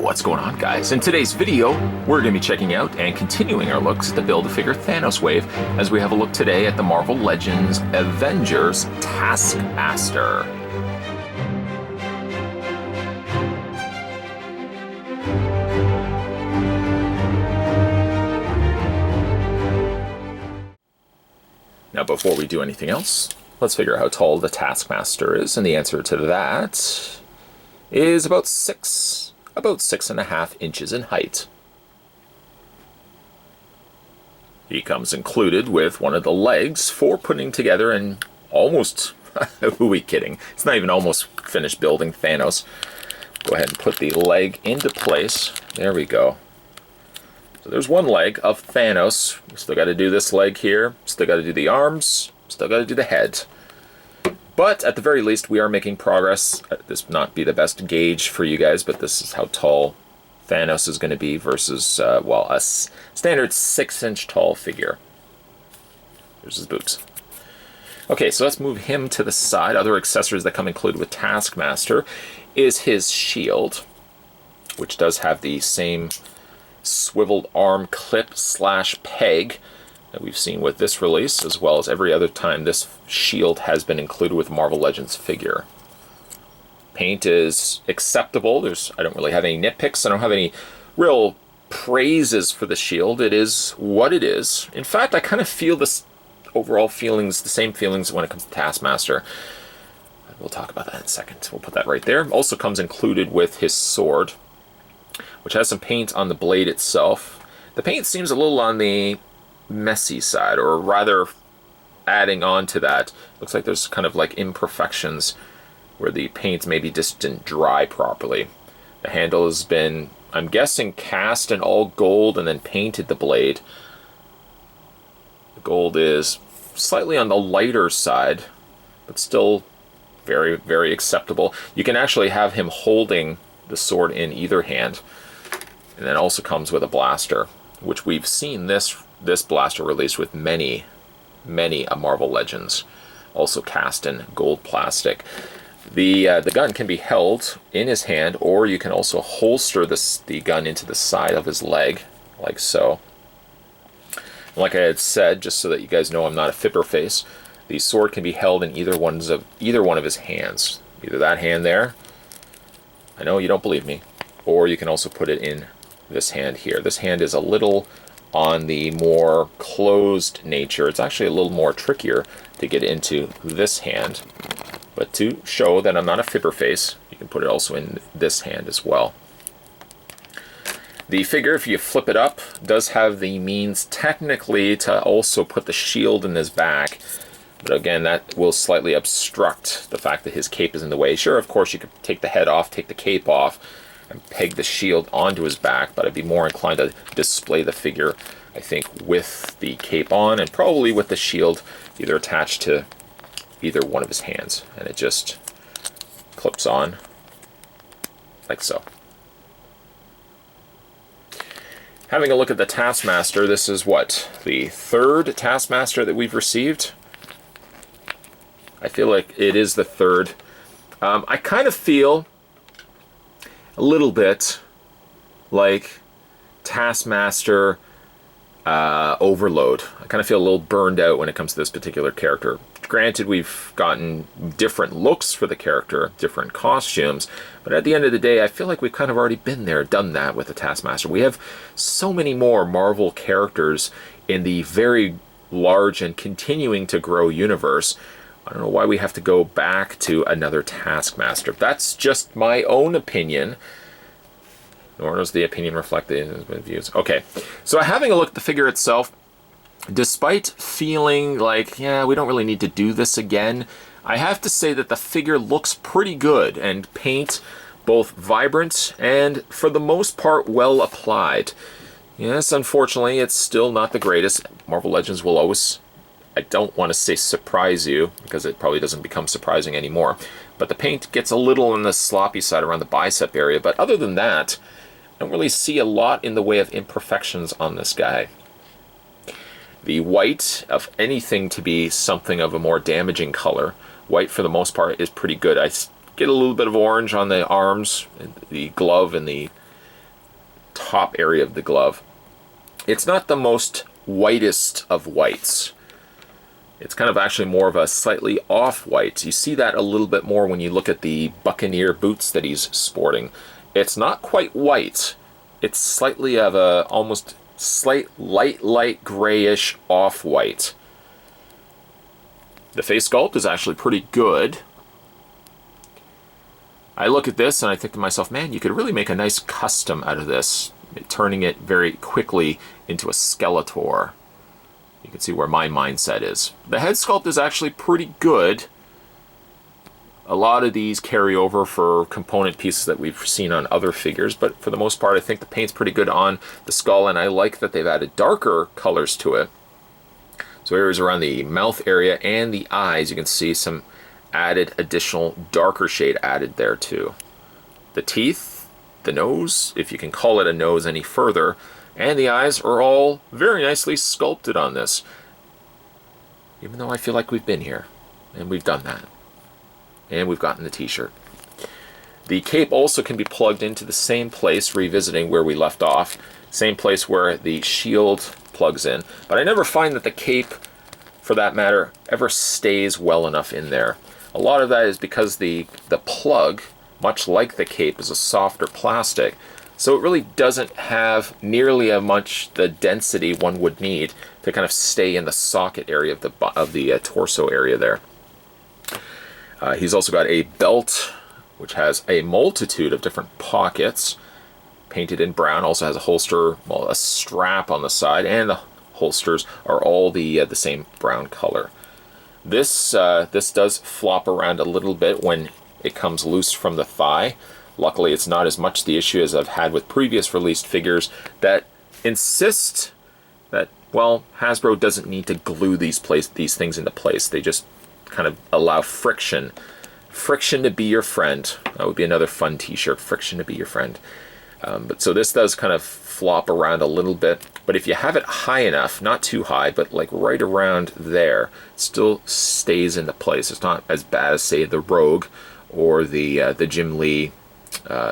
What's going on, guys? In today's video, we're going to be checking out and continuing our looks at the Build-A-Figure Thanos wave as we have a look today at the Marvel Legends Avengers Taskmaster. Now, before we do anything else, let's figure out how tall the Taskmaster is, and the answer to that is about 6.5 inches in height. He comes included with one of the legs for putting together and almost, who are we kidding? It's not even almost finished building Thanos. Go ahead and put the leg into place. There we go. So there's one leg of Thanos. We still got to do this leg here. Still got to do the arms. Still got to do the head. But at the very least, we are making progress. This may not be the best gauge for you guys, but this is how tall Thanos is going to be versus, well, a standard 6-inch tall figure. There's his boobs. Okay, so let's move him to the side. Other accessories that come included with Taskmaster is his shield, which does have the same swiveled arm clip / peg that we've seen with this release, as well as every other time this shield has been included with Marvel Legends figure. Paint is acceptable. I don't really have any nitpicks. I don't have any real praises for the shield. It is what it is. In fact, I kind of feel this overall feelings, the same feelings when it comes to Taskmaster. We'll talk about that in a second. We'll put that right there. Also comes included with his sword, which has some paint on the blade itself. The paint seems a little on the messy side, or rather adding on to that. Looks like there's kind of like imperfections where the paint maybe just didn't dry properly. The handle has been, I'm guessing, cast in all gold and then painted the blade. The gold is slightly on the lighter side, but still very, very acceptable. You can actually have him holding the sword in either hand. And then also comes with a blaster, which we've seen this blaster released with many Marvel Legends, also cast in gold plastic. The gun can be held in his hand, or you can also holster the gun into the side of his leg, like so. And like I had said, just so that you guys know I'm not a fibber face, the sword can be held in either one of his hands. Either that hand there, I know you don't believe me, or you can also put it in this hand here. This hand is a little on the more closed nature. It's actually a little more trickier to get into this hand. But to show that I'm not a fibber face, you can put it also in this hand as well. The figure, if you flip it up, does have the means technically to also put the shield in his back. But again, that will slightly obstruct the fact that his cape is in the way. Sure, of course, you could take the head off, take the cape off, and peg the shield onto his back, but I'd be more inclined to display the figure, I think, with the cape on and probably with the shield either attached to either one of his hands, and it just clips on like so. Having a look at the Taskmaster, this is what, the third Taskmaster that we've received? I feel like it is the third. I kind of feel a little bit like Taskmaster Overload. I kind of feel a little burned out when it comes to this particular character. Granted, we've gotten different looks for the character, different costumes, but at the end of the day, I feel like we've kind of already been there, done that with the Taskmaster. We have so many more Marvel characters in the very large and continuing to grow universe. I don't know why we have to go back to another Taskmaster. That's just my own opinion. Nor does the opinion reflect the views. Okay, so having a look at the figure itself, despite feeling like, yeah, we don't really need to do this again, I have to say that the figure looks pretty good, and paint both vibrant and, for the most part, well applied. Yes, unfortunately, it's still not the greatest. Marvel Legends will always, I don't want to say surprise you, because it probably doesn't become surprising anymore, but the paint gets a little on the sloppy side around the bicep area, but other than that, I don't really see a lot in the way of imperfections on this guy. The white of anything to be something of a more damaging color. White, for the most part, is pretty good. I get a little bit of orange on the arms, the glove, and the top area of the glove. It's not the most whitest of whites. It's kind of actually more of a slightly off-white. You see that a little bit more when you look at the Buccaneer boots that he's sporting. It's not quite white. It's slightly of a almost slight light grayish off-white. The face sculpt is actually pretty good. I look at this and I think to myself, man, you could really make a nice custom out of this, turning it very quickly into a Skeletor. You can see where my mindset is. The head sculpt is actually pretty good. A lot of these carry over for component pieces that we've seen on other figures, but for the most part, I think the paint's pretty good on the skull, and I like that they've added darker colors to it. So areas around the mouth area and the eyes, you can see some added additional darker shade added there too. The teeth, the nose, if you can call it a nose any further, and the eyes are all very nicely sculpted on this. Even though I feel like we've been here, and we've done that. And we've gotten the t-shirt. The cape also can be plugged into the same place, revisiting where we left off. Same place where the shield plugs in. But I never find that the cape, for that matter, ever stays well enough in there. A lot of that is because the plug, much like the cape, is a softer plastic. So it really doesn't have nearly as much the density one would need to kind of stay in the socket area of the torso area there. He's also got a belt, which has a multitude of different pockets, painted in brown. Also has a holster, well, a strap on the side, and the holsters are all the same brown color. This does flop around a little bit when it comes loose from the thigh. Luckily, it's not as much the issue as I've had with previous released figures that insist that, well, Hasbro doesn't need to glue these things into place. They just kind of allow friction. Friction to be your friend. That would be another fun t-shirt, friction to be your friend. But so this does kind of flop around a little bit, but if you have it high enough, not too high, but like right around there, it still stays into place. It's not as bad as, say, the Rogue or the Jim Lee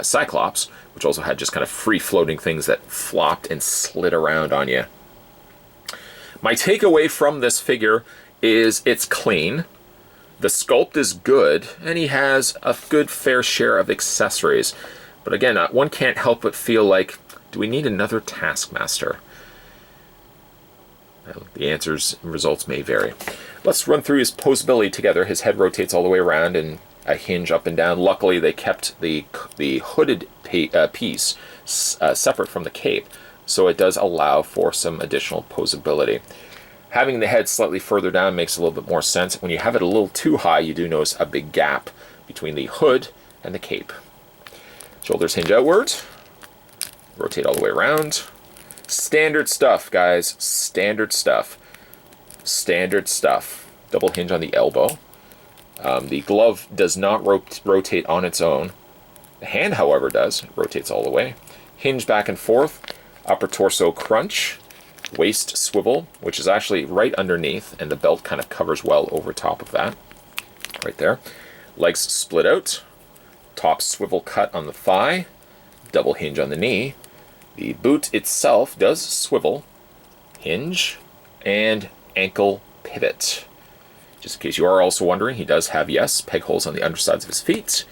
Cyclops, which also had just kind of free-floating things that flopped and slid around on you. My takeaway from this figure is it's clean, the sculpt is good, and he has a good fair share of accessories. But again, one can't help but feel like, do we need another Taskmaster? Well, the answers and results may vary. Let's run through his posability together. His head rotates all the way around and a hinge up and down. Luckily, they kept the hooded piece separate from the cape, so it does allow for some additional posability. Having the head slightly further down makes a little bit more sense. When you have it a little too high, you do notice a big gap between the hood and the cape. Shoulders hinge outward. Rotate all the way around. Standard stuff, guys. Standard stuff. Standard stuff. Double hinge on the elbow. The glove does not rotate on its own. The hand, however, does. It rotates all the way. Hinge back and forth. Upper torso crunch. Waist swivel, which is actually right underneath, and the belt kind of covers well over top of that. Right there. Legs split out. Top swivel cut on the thigh. Double hinge on the knee. The boot itself does swivel. Hinge. And ankle pivot. Just in case you are also wondering, he does have, yes, peg holes on the undersides of his feet.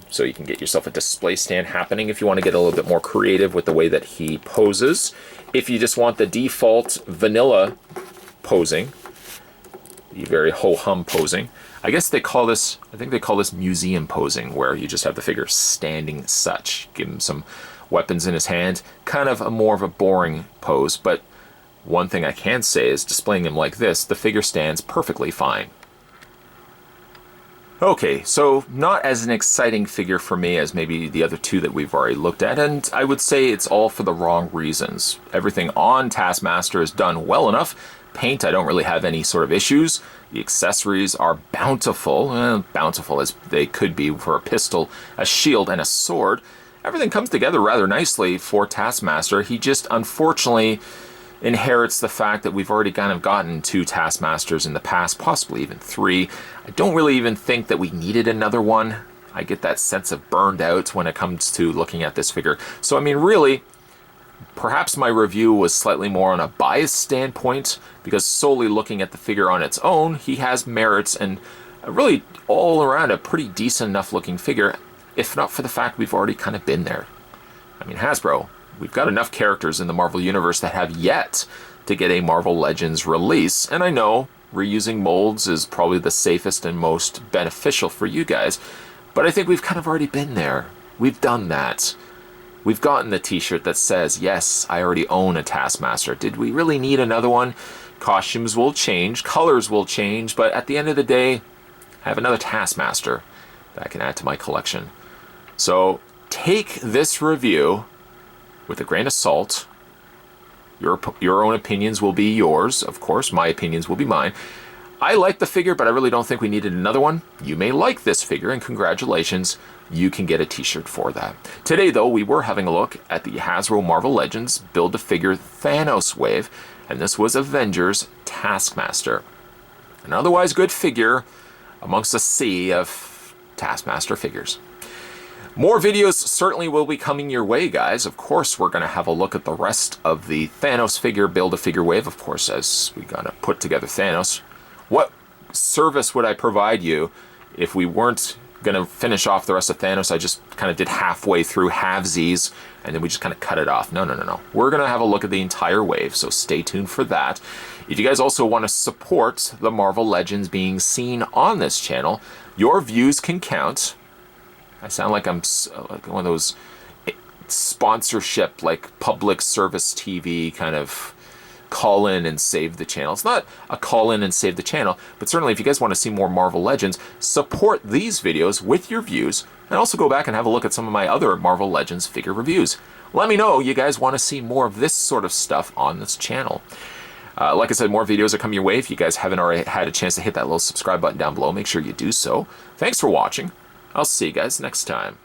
So you can get yourself a display stand happening if you want to get a little bit more creative with the way that he poses. If you just want the default vanilla posing, the very ho-hum posing, I guess they call this, I think they call this museum posing, where you just have the figure standing such. Give him some weapons in his hand. Kind of more of a boring pose, but one thing I can say is displaying him like this, the figure stands perfectly fine. Okay, so not as an exciting figure for me as maybe the other two that we've already looked at, and I would say it's all for the wrong reasons. Everything on Taskmaster is done well enough. Paint, I don't really have any sort of issues. The accessories are bountiful, bountiful as they could be for a pistol, a shield, and a sword. Everything comes together rather nicely for Taskmaster. He just unfortunately inherits the fact that we've already kind of gotten 2 Taskmasters in the past, possibly even 3. I don't really even think that we needed another one. I get that sense of burned out when it comes to looking at this figure. So I mean, really, Perhaps my review was slightly more on a biased standpoint, because solely looking at the figure on its own, he has merits and really all around a pretty decent enough looking figure, if not for the fact we've already kind of been there. I mean, Hasbro, we've got enough characters in the Marvel Universe that have yet to get a Marvel Legends release, and I know reusing molds is probably the safest and most beneficial for you guys, but I think we've kind of already been there. We've done that. We've gotten the t-shirt that says, yes, I already own a Taskmaster. Did we really need another one? Costumes will change, colors will change, but at the end of the day, I have another Taskmaster that I can add to my collection. So take this review with a grain of salt. Your own opinions will be yours, of course. My opinions will be mine. I like the figure, but I really don't think we needed another one. You may like this figure, and congratulations, you can get a t-shirt for that. Today, though, we were having a look at the Hasbro Marvel Legends Build-A-Figure Thanos wave, and this was Avengers Taskmaster. An otherwise good figure amongst a sea of Taskmaster figures. More videos certainly will be coming your way, guys. Of course, we're going to have a look at the rest of the Thanos figure Build-A-Figure wave, of course, as we're going to put together Thanos. What service would I provide you if we weren't going to finish off the rest of Thanos? I just kind of did halfway through halvesies, and then we just kind of cut it off. No. We're going to have a look at the entire wave, so stay tuned for that. If you guys also want to support the Marvel Legends being seen on this channel, your views can count. I sound like I'm like one of those sponsorship, like public service TV kind of call in and save the channel. It's not a call in and save the channel, but certainly if you guys want to see more Marvel Legends, support these videos with your views, and also go back and have a look at some of my other Marvel Legends figure reviews. Let me know you guys want to see more of this sort of stuff on this channel. Like I said, more videos are coming your way. If you guys haven't already had a chance to hit that little subscribe button down below, make sure you do so. Thanks for watching. I'll see you guys next time.